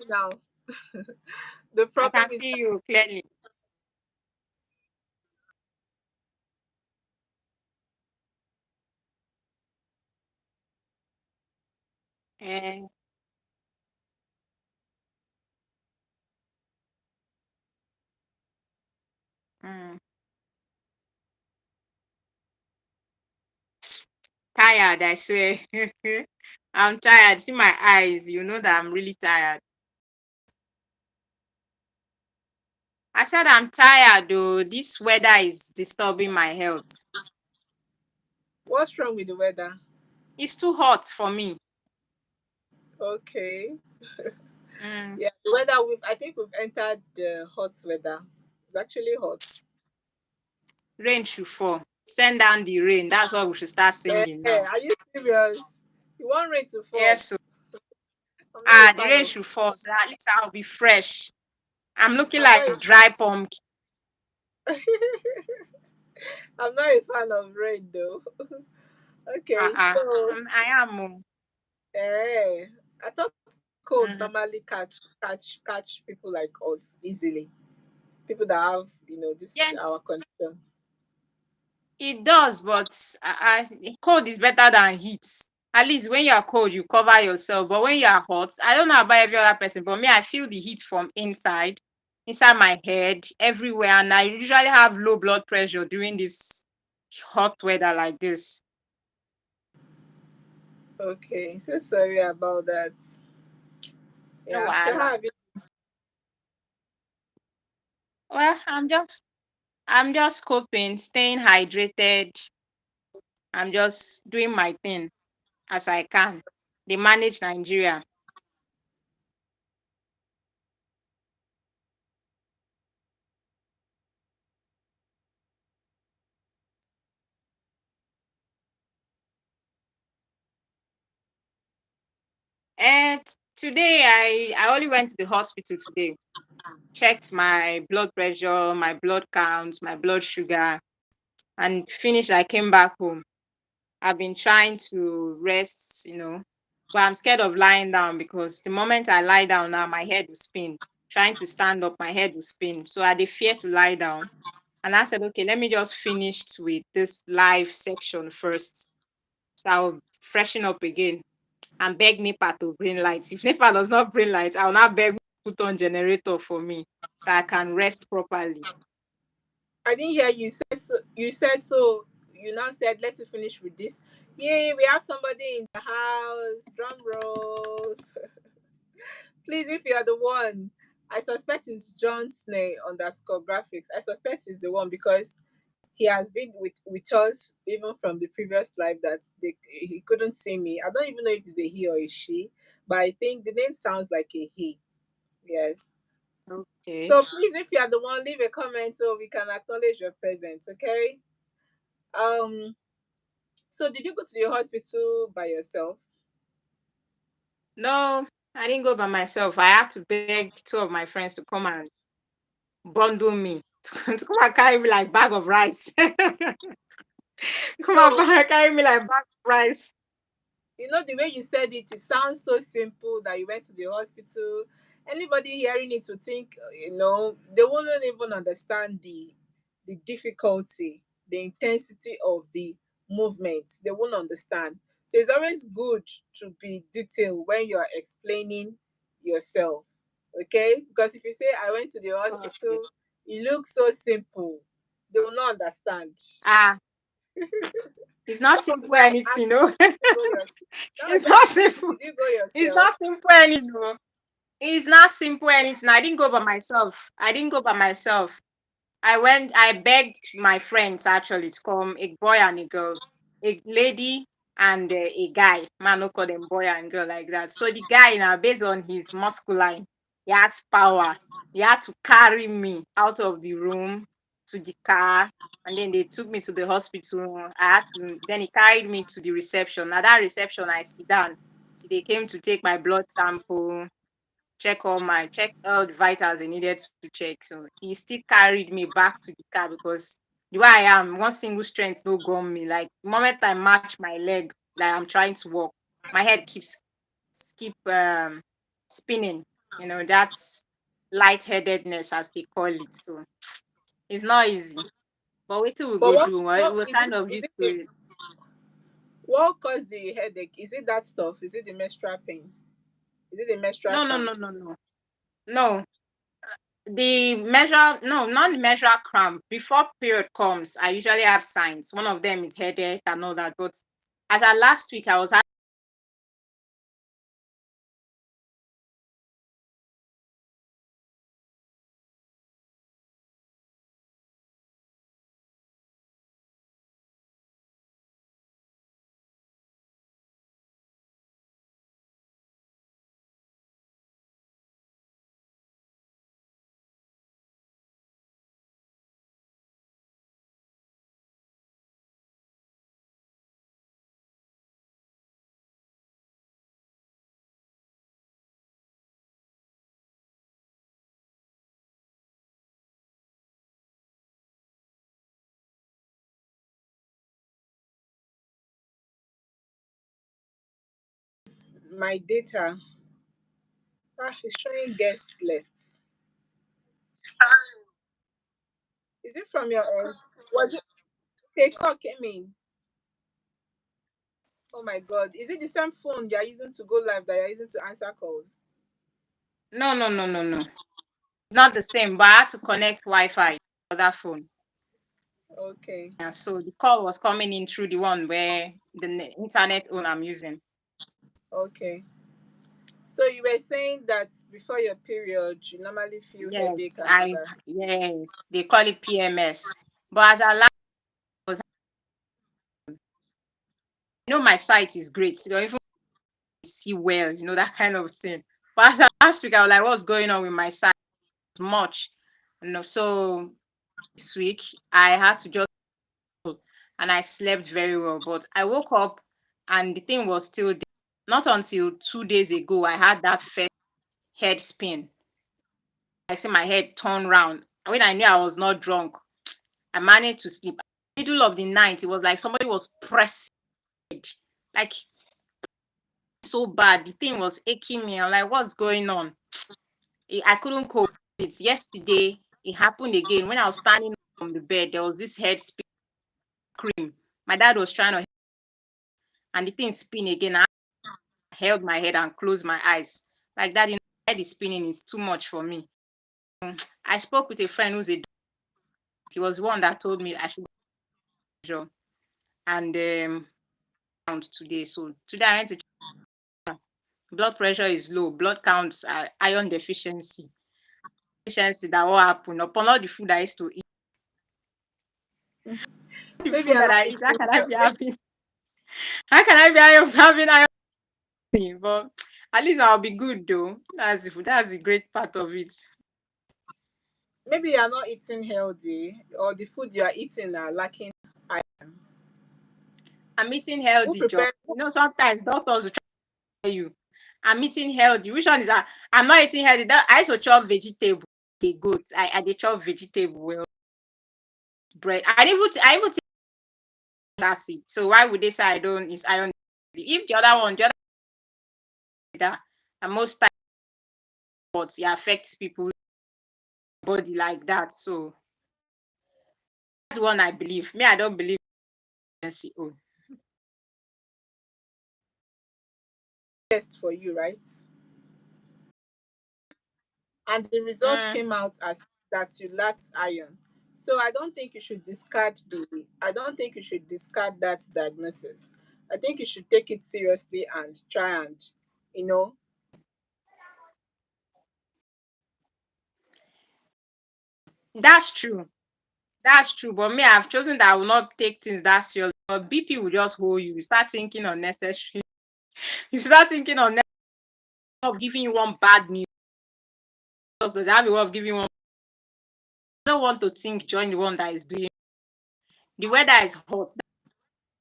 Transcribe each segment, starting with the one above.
now. The I problem can is see you clearly. Eh, mm, tired, I swear. I'm tired. See my eyes. You know that I'm really tired. I said I'm tired though. This weather is disturbing my health. what's wrong with the weather? It's too hot for me. Okay. Mm, Yeah, the weather I think we've entered the hot weather. It's actually hot. rain should fall. Send down the rain. That's what we should start singing Eh, now. are you serious? You want rain to fall? Yes, so I'm not a the fan rain of should fall so at least I'll be fresh. I'm looking I'm not like a dry pumpkin. I'm not a fan of rain though. Okay, Uh-uh. so I am. I thought cold Mm. normally catch people like us easily. People that have, this Yeah, our condition. it does, but cold is better than heat. At least when you're cold, you cover yourself. But when you're hot, I don't know about every other person, but me, I feel the heat from inside my head, everywhere. And I usually have low blood pressure during this hot weather like this. Okay, so sorry about that. No Yeah. So how wahala. have you Well, I'm just coping, staying hydrated. I'm just doing my thing as I can. They manage Nigeria. And today I only went to the hospital today. Checked my blood pressure, my blood count, my blood sugar, and finished. I came back home. I've been trying to rest, but I'm scared of lying down because the moment I lie down now, my head will spin. Trying to stand up, my head will spin. So I dey fear to lie down. And I said, okay, let me just finish with this live section first. So I'll freshen up again and beg NEPA to bring lights. If NEPA does not bring lights, I'll now beg put on generator for me so I can rest properly. I didn't hear you said so. You said so. You now said, let's finish with this. Yay, we have somebody in the house. Drum rolls. Please, if you are the one, I suspect it's John Snare underscore graphics. I suspect he's the one because he has been with us even from the previous live that he couldn't see me. I don't even know if it's a he or a she, but I think the name sounds like a he. Yes. Okay. So please, if you are the one, leave a comment so we can acknowledge your presence. Okay. Um. So did you go to the hospital by yourself? No, I didn't go by myself. I had to beg two of my friends to come and bundle me. To come and carry me like bag of rice. Come So and carry me like bag of rice. the way you said it, it sounds so simple that you went to the hospital. Anybody hearing it would think, they wouldn't even understand the difficulty, the intensity of the movement. They won't understand. So it's always good to be detailed when you're explaining yourself. Okay? Because if you say I went to the Okay. hospital, it looks so simple. They will not understand. Ah, it's not That was simple why I anything, asked no. you, did you go yourself? That was It's why I not asked you, simple. did you go It's yourself? not simple anything, no. It's not simple anything. I didn't go by myself. I didn't go by myself. I begged my friends actually to come, a boy and a girl, a lady and a guy. Man, no call them boy and girl like that. So the guy now, based on his musculine, he has power. He had to carry me out of the room to the car, and then they took me to the hospital. Then he carried me to the reception. Now that reception, I sit down. So they came to take my blood sample, check all the vitals they needed to check. So he still carried me back to the car because the way I am, one single strength no gun me. Like the moment I match my leg, like I'm trying to walk, my head keeps keep spinning. That's lightheadedness, as they call it. So it's not easy. But wait till we But go through. what We're is kind it? of Is used it to it. what caused the headache? Is it that stuff? Is it the menstrual pain? Is it the menstrual No, no, cramp? no, no, no. No. No, not the menstrual cramp. Before period comes, I usually have signs. One of them is headache and all that. But as of last week, I was having My data is showing guest left. Is it from your end? Was it a call came in? Oh my god. Is it the same phone you're using to go live that you're using to answer calls? no, no, no, no, no. Not the same, but I had to connect Wi-Fi to that phone. Okay. Yeah, so the call was coming in through the one where the internet one I'm using. Okay. So you were saying that before your period you normally feel headache Yes, and all that. they call it PMS. But as I last was, my sight is great. You don't even see well, that kind of thing. But as of last week, I was like, what's going on with my sight? Much, so this week I had to just and I slept very well. But I woke up and the thing was still there. Not until 2 days ago I had that first head spin. I see my head turn round. When I knew I was not drunk, I managed to sleep. Middle of the night, it was like somebody was pressing, like so bad. The thing was aching me. I'm like, what's going on? I couldn't cope with it. Yesterday, it happened again. When I was standing on the bed, there was this head spin cream. My dad was trying to, and the thing spin again. I held my head and closed my eyes. Like that, head is spinning is too much for me. I spoke with a friend who's a doctor. He was one that told me I should go and count today. So today I went to check. Blood pressure is low. Blood counts are iron deficiency. That will happen upon all the food I used to eat. The Maybe food you're that not I eat, how eating can I health. be having? How can I be having iron? But at least I'll be good though. That's the great part of it. Maybe you're not eating healthy or the food you are eating are lacking iron. I'm eating Who healthy, Joe. prepared Sometimes doctors will tell you I'm eating healthy. Which one is that? I'm not eating healthy. That I used to chop vegetable. The goat. I dey chop vegetable well. Bread. I even take acid. So why would they say I don't? Is iron? If the other that, and most times it affects people's body like that. So that's one I believe. Me, I don't believe in NCO. test for you, right? And the result Mm. came out as that you lacked iron. So I don't think you should discard that diagnosis. I think you should take it seriously and try and, you know, That's true. That's true. But me, I've chosen that I will not take things that serious. But BP will just hold you. You start thinking unnecessary. You start thinking unnecessary of giving you one bad news. Doctors have a way of giving one. I don't want to think join the one that is doing. The weather is hot.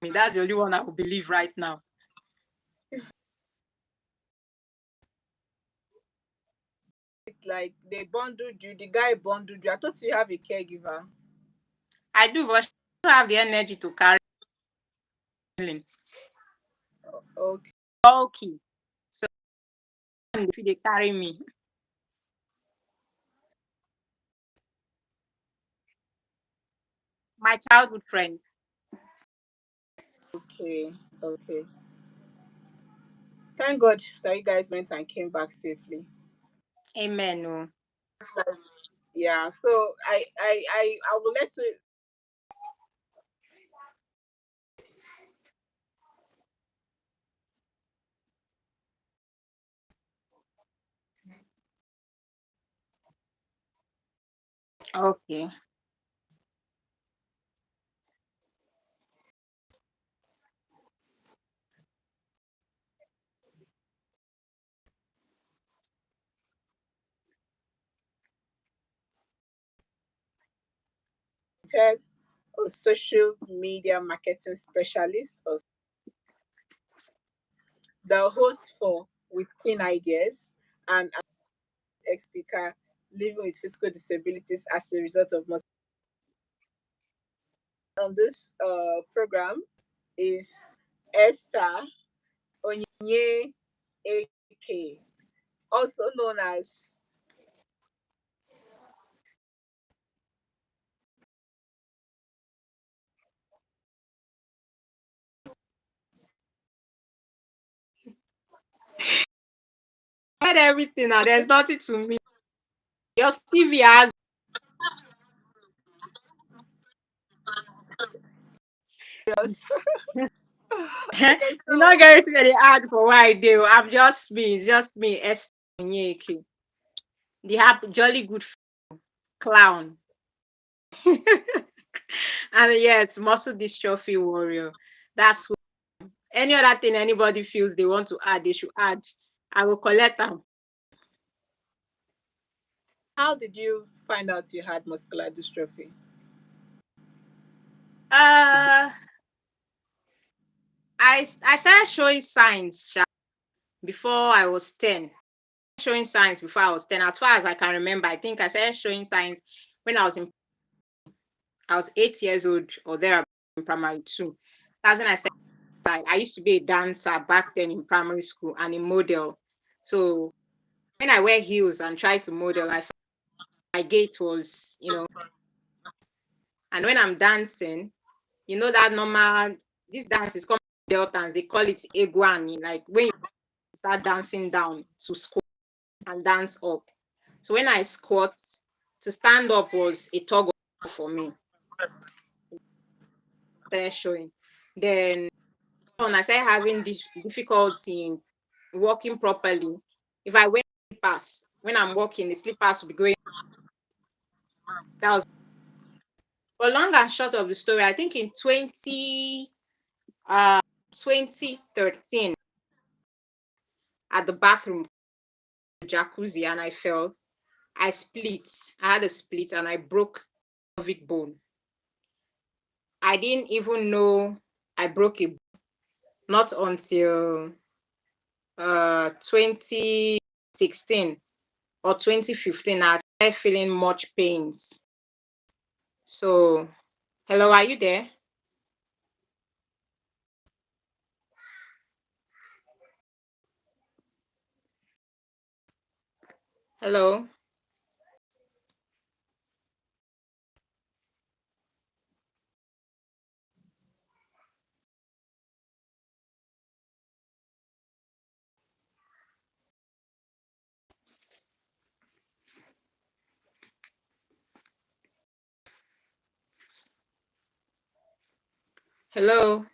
That's the only one I will believe right now. like they bundled you, the guy bundled you. I thought you have a caregiver. I do, but she don't have the energy to carry feeling. Okay. Okay. So if they carry me. My childhood friend. Okay, okay. Thank God that you guys went and came back safely. Amen. Oh. Yeah, so I will let you. Okay. Tell a social media marketing specialist or the host for With Queen Ideas and an ex speaker living with physical disabilities as a result of on this program is Esther Onye AK, also known as Said everything now. There's nothing to me. Your CV has. Yes. Okay, You so not get anything that they add for what I do. I'm just me. It's just me. Esther Onyeke. The happy, jolly good clown. And yes, muscle dystrophy warrior. That's who. Any other thing anybody feels they want to add, they should add. I will collect them. how did you find out you had muscular dystrophy? Uh, I started showing signs before I was 10. Showing signs before I was 10. As far as I can remember, I think I started showing signs when I was 8 years old or there in primary two. That's when I started. I used to be a dancer back then in primary school and a model. So when I wear heels and try to model, I found my gait was, and when I'm dancing, that normal, this dance is called deltans, they call it iguani, like when you start dancing down to squat and dance up. So when I squat, to stand up was a tug of war for me. Started showing. Then when I started having this difficulty in walking properly, if I wear slippers, when I'm walking, the slippers will be going. That was but long and short of the story, I think in 2013 at the bathroom jacuzzi and I fell. I split. I had a split and I broke pelvic bone. I didn't even know I broke it not until 2016 or 2015. I started feeling much pains. So, hello, are you there? Hello. Hello.